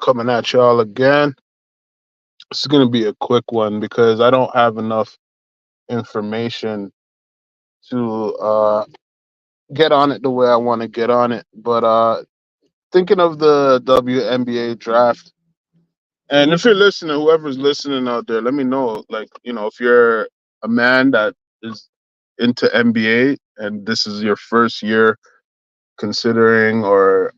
coming at y'all again. This is gonna be a quick one because I don't have enough information to get on it the way I want to get on it. But thinking of the WNBA draft, and if you're listening, whoever's listening out there, let me know. Like, if you're a man that is into NBA and this is your first year considering or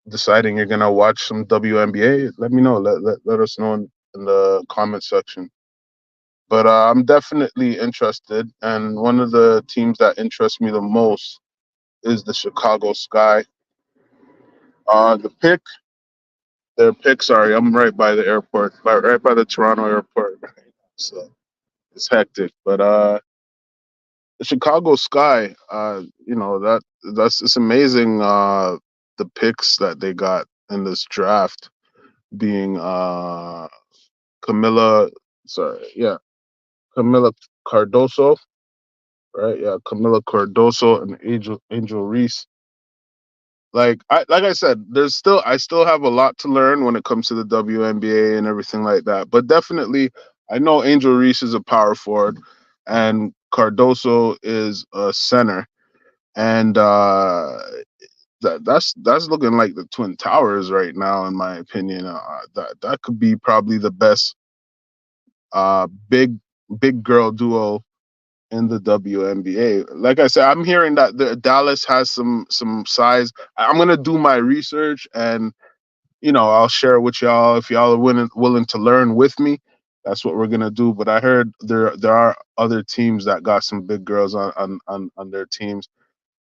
deciding you're gonna watch some WNBA, let me know. Let us know in the comment section. But I'm definitely interested, and one of the teams that interests me the most is the Chicago Sky. The pick, their pick. Sorry, I'm right by the airport, right by the Toronto airport. So it's hectic, but the Chicago Sky. That's it's amazing. The picks that they got in this draft being Camilla. Sorry, yeah, Camilla Cardoso, right? Yeah, Kamilla Cardoso and Angel Reese. Like I said, I still have a lot to learn when it comes to the WNBA and everything like that. But definitely, I know Angel Reese is a power forward, and Cardoso is a center, and that's looking like the Twin Towers right now, in my opinion. That could be probably the best uh, big big girl duo in the WNBA. Like I said, I'm hearing that Dallas has some size. I'm gonna do my research, and I'll share it with y'all if y'all are willing to learn with me. That's what we're gonna do. But I heard there are other teams that got some big girls on their teams,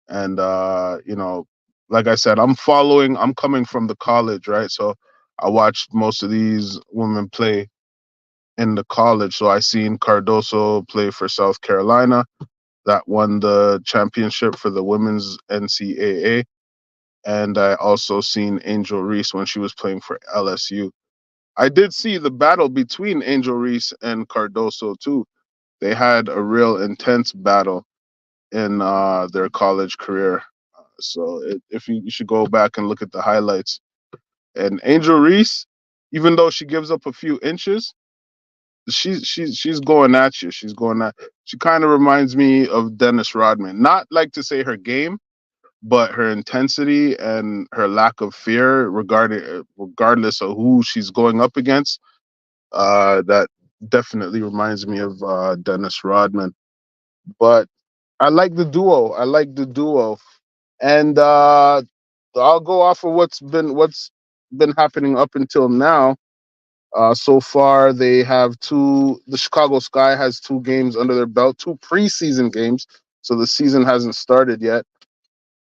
and like I said, I'm coming from the college, right? So I watched most of these women play in the college. So I seen Cardoso play for South Carolina that won the championship for the women's NCAA. And I also seen Angel Reese when she was playing for LSU. I did see the battle between Angel Reese and Cardoso too. They had a real intense battle in their college career. So if you should go back and look at the highlights. And Angel Reese, even though she gives up a few inches, she's going at you. She kind of reminds me of Dennis Rodman. Not like to say her game, but her intensity and her lack of fear regardless of who she's going up against. That definitely reminds me of Dennis Rodman. But I like the duo, and I'll go off of what's been happening up until now. So far, they have two. The Chicago Sky has 2 games under their belt, 2 preseason games. So the season hasn't started yet.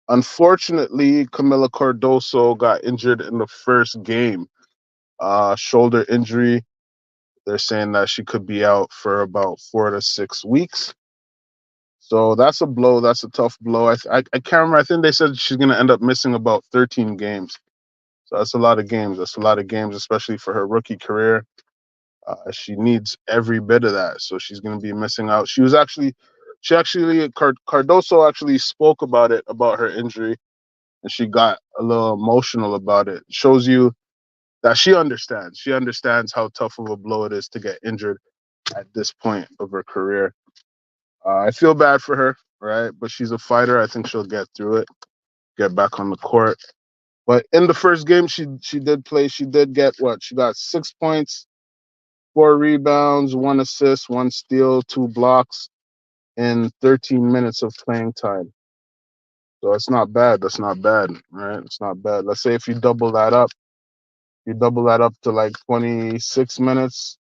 Unfortunately, Camilla Cardoso got injured in the first game. Shoulder injury. They're saying that she could be out for about 4 to 6 weeks. So that's a blow. That's a tough blow. I can't remember. I think they said she's going to end up missing about 13 games. So that's a lot of games. That's a lot of games, especially for her rookie career. She needs every bit of that. So she's going to be missing out. Cardoso actually spoke about her injury, and she got a little emotional about it. Shows you that she understands. She understands how tough of a blow it is to get injured at this point of her career. I feel bad for her, right? But she's a fighter. I think she'll get through it, get back on the court. But in the first game, she did play. She did get what? She got 6 points, 4 rebounds, 1 assist, 1 steal, 2 blocks in 13 minutes of playing time. So it's not bad. That's not bad, right? It's not bad. Let's say if you double that up to like 26 minutes,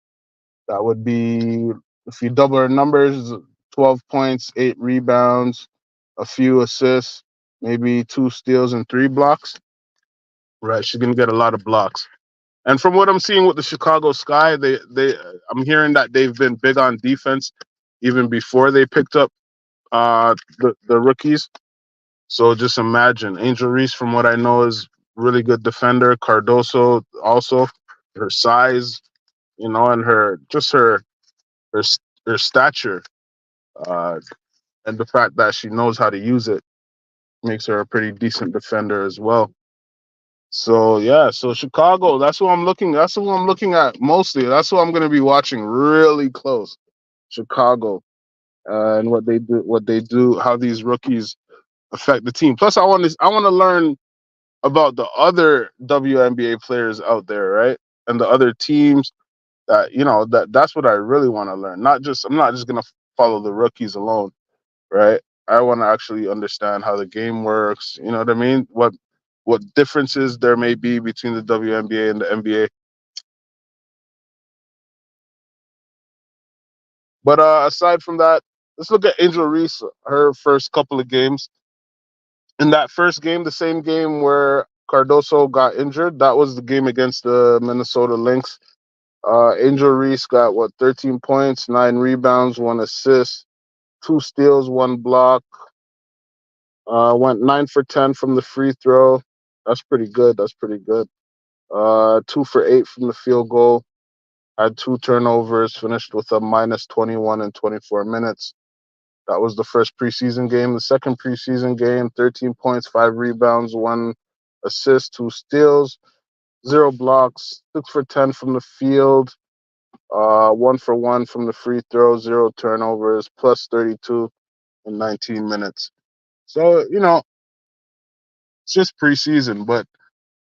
that would be, if you double her numbers, 12 points, 8 rebounds, a few assists, maybe 2 steals and 3 blocks. Right, she's gonna get a lot of blocks. And from what I'm seeing with the Chicago Sky, I'm hearing that they've been big on defense even before they picked up the rookies. So just imagine Angel Reese, from what I know, is really good defender. Cardoso also, her size, and her her stature, uh, and the fact that she knows how to use it makes her a pretty decent defender as well. So yeah, so Chicago, that's who I'm looking. That's who I'm looking at mostly. That's who I'm going to be watching really close. Chicago, and what they do, how these rookies affect the team. Plus, I want to learn about the other WNBA players out there, right, and the other teams. That's what I really want to learn. I'm not just going to follow the rookies alone, right? I want to actually understand how the game works. You know what I mean? What differences there may be between the WNBA and the NBA. But aside from that, let's look at Angel Reese. Her first couple of games. In that first game, the same game where Cardoso got injured, that was the game against the Minnesota Lynx. Angel Reese got 13 points, 9 rebounds, 1 assist, 2 steals, 1 block. Went 9 for 10 from the free throw. That's pretty good. That's pretty good. 2 for 8 from the field goal. Had 2 turnovers. Finished with a -21 in 24 minutes. That was the first preseason game. The second preseason game, 13 points, 5 rebounds, 1 assist, 2 steals, 0 blocks, 6 for 10 from the field, 1 for 1 from the free throw, 0 turnovers, plus 32 in 19 minutes. So, it's just preseason,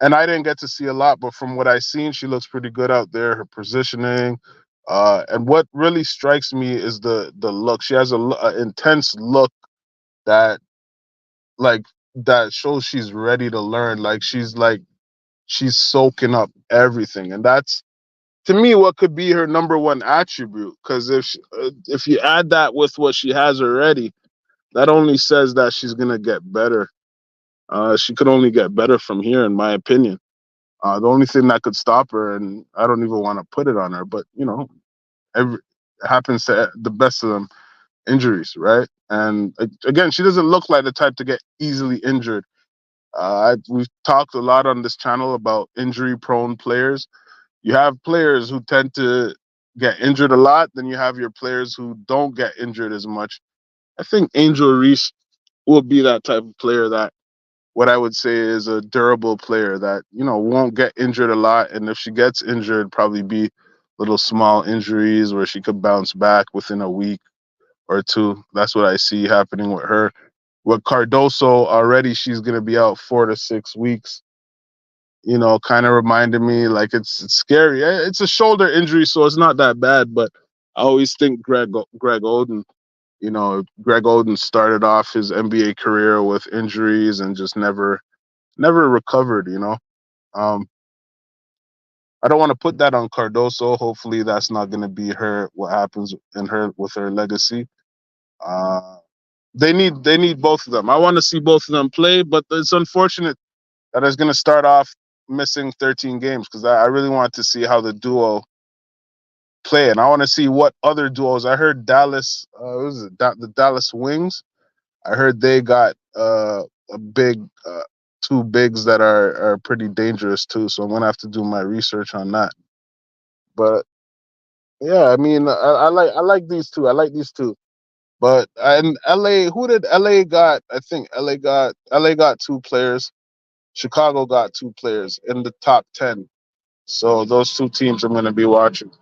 and I didn't get to see a lot, but from what I've seen, she looks pretty good out there. Her positioning, and what really strikes me is the look. She has a intense look that like that shows she's ready to learn. She's soaking up everything, and that's to me what could be her number one attribute. Because if you add that with what she has already, that only says that she's gonna get better. She could only get better from here, in my opinion. The only thing that could stop her, and I don't even want to put it on her, but every it happens to the best of them, injuries, right? And again, she doesn't look like the type to get easily injured. We've talked a lot on this channel about injury-prone players. You have players who tend to get injured a lot, then you have your players who don't get injured as much. I think Angel Reese will be that type of player that what I would say is a durable player that won't get injured a lot, and if she gets injured, probably be little small injuries where she could bounce back within a week or two. That's what I see happening with her. With Cardoso, already she's gonna be out 4 to 6 weeks. Kind of reminded me like it's scary. It's a shoulder injury, so it's not that bad. But I always think Greg Oden. Greg Oden started off his NBA career with injuries and just never recovered. Um, I don't want to put that on Cardoso. Hopefully, that's not going to be her. What happens in her with her legacy? Uh, they need both of them. I want to see both of them play, but it's unfortunate that is going to start off missing 13 games because I really want to see how the duo play, and I want to see what other duos. I heard Dallas, what was it, the Dallas Wings. I heard they got a big, two bigs that are pretty dangerous too. So I'm gonna have to do my research on that. But yeah, I mean, I like these two. I like these two. But in LA, who did LA got? I think LA got 2 players. Chicago got 2 players in the top 10. So those 2 teams I'm going to be watching.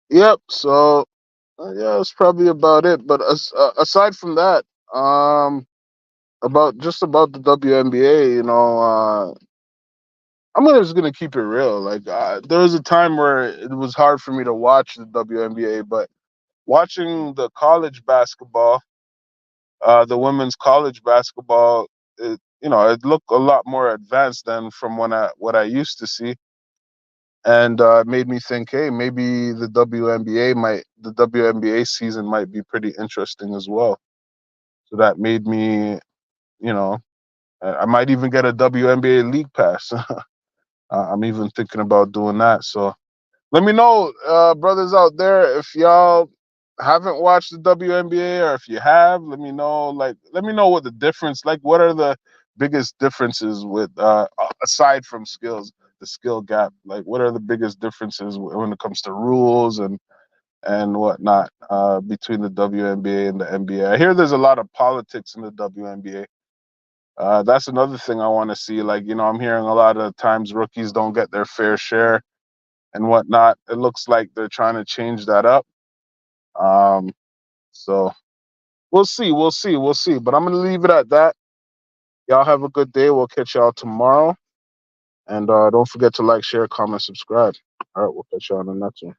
Yep. So yeah, that's probably about it. But aside from that, about the WNBA, just gonna keep it real. Like there was a time where it was hard for me to watch the WNBA, but watching the college basketball, the women's college basketball, it looked a lot more advanced than from what I used to see, and it made me think, hey, maybe the WNBA season might be pretty interesting as well. So that made me, you know, I might even get a WNBA league pass. I'm even thinking about doing that. So let me know, brothers out there, if y'all haven't watched the WNBA, or if you have, let me know. Let me know what the difference. Like, what are the biggest differences with aside from skills, the skill gap? Like, what are the biggest differences when it comes to rules and and whatnot between the WNBA and the NBA. I hear there's a lot of politics in the WNBA. That's another thing I want to see. Like, I'm hearing a lot of times rookies don't get their fair share and whatnot. It looks like they're trying to change that up. Um, so we'll see, we'll see, we'll see. But I'm gonna leave it at that. Y'all have a good day. We'll catch y'all tomorrow. And don't forget to like, share, comment, subscribe. All right, we'll catch y'all on the next one.